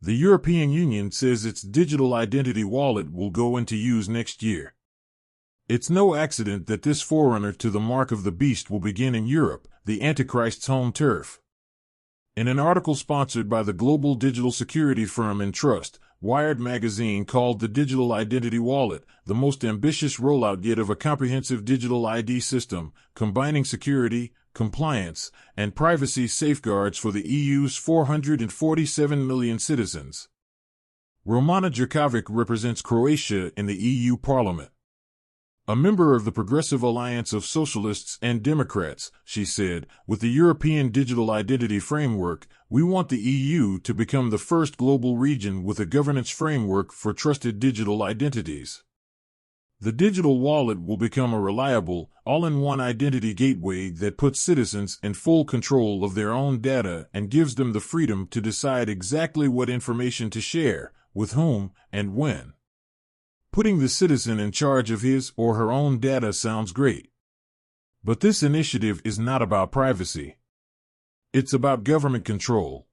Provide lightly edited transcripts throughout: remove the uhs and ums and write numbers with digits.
The European Union says its digital identity wallet will go into use next year. It's no accident that this forerunner to the mark of the beast will begin in Europe, the Antichrist's home turf. In an article sponsored by the global digital security firm Entrust, Wired magazine called the digital identity wallet the most ambitious rollout yet of a comprehensive digital ID system, combining security, compliance, and privacy safeguards for the EU's 447 million citizens. Romana Jerkovic represents Croatia in the EU Parliament. A member of the Progressive Alliance of Socialists and Democrats, she said, with the European Digital Identity Framework, we want the EU to become the first global region with a governance framework for trusted digital identities. The digital wallet will become a reliable, all-in-one identity gateway that puts citizens in full control of their own data and gives them the freedom to decide exactly what information to share, with whom, and when. Putting the citizen in charge of his or her own data sounds great. But this initiative is not about privacy. It's about government control.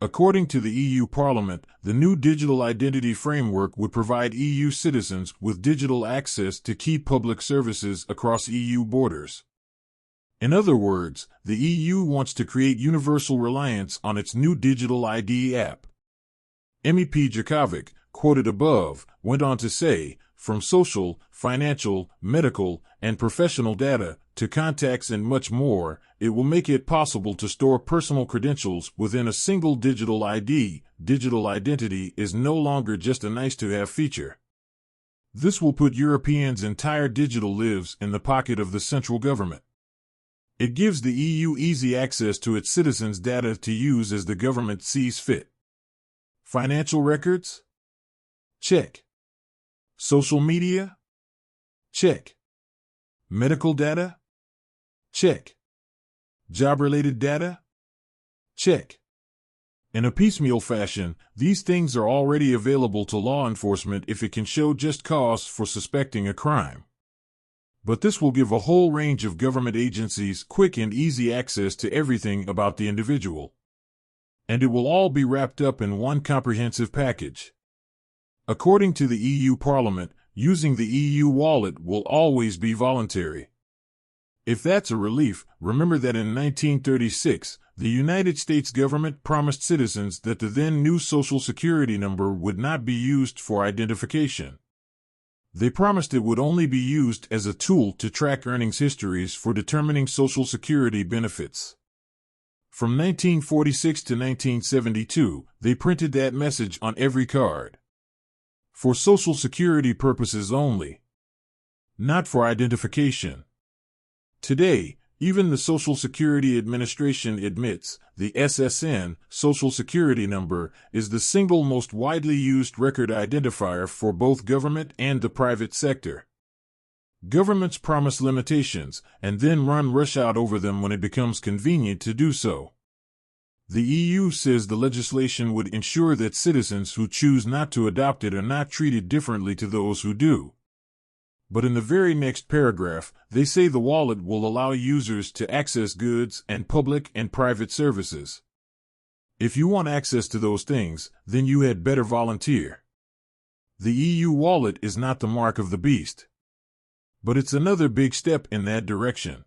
According to the EU Parliament, the new digital identity framework would provide EU citizens with digital access to key public services across EU borders. In other words, the EU wants to create universal reliance on its new digital ID app. MEP Jerkovic, quoted above, went on to say, from social, financial, medical, and professional data to contacts and much more, it will make it possible to store personal credentials within a single digital ID. Digital identity is no longer just a nice-to-have feature. This will put Europeans' entire digital lives in the pocket of the central government. It gives the EU easy access to its citizens' data to use as the government sees fit. Financial records? Check. Social media? Check. Medical data? Check. Job-related data? Check. In a piecemeal fashion, these things are already available to law enforcement if it can show just cause for suspecting a crime. But this will give a whole range of government agencies quick and easy access to everything about the individual. And it will all be wrapped up in one comprehensive package. According to the EU Parliament, using the EU wallet will always be voluntary. If that's a relief, remember that in 1936, the United States government promised citizens that the then new Social Security number would not be used for identification. They promised it would only be used as a tool to track earnings histories for determining Social Security benefits. From 1946 to 1972, they printed that message on every card. For Social Security purposes only. Not for identification. Today, even the Social Security Administration admits the SSN, Social Security number, is the single most widely used record identifier for both government and the private sector. Governments promise limitations and then run roughshod over them when it becomes convenient to do so. The EU says the legislation would ensure that citizens who choose not to adopt it are not treated differently to those who do. But in the very next paragraph, they say the wallet will allow users to access goods and public and private services. If you want access to those things, then you had better volunteer. The EU wallet is not the mark of the beast. But it's another big step in that direction.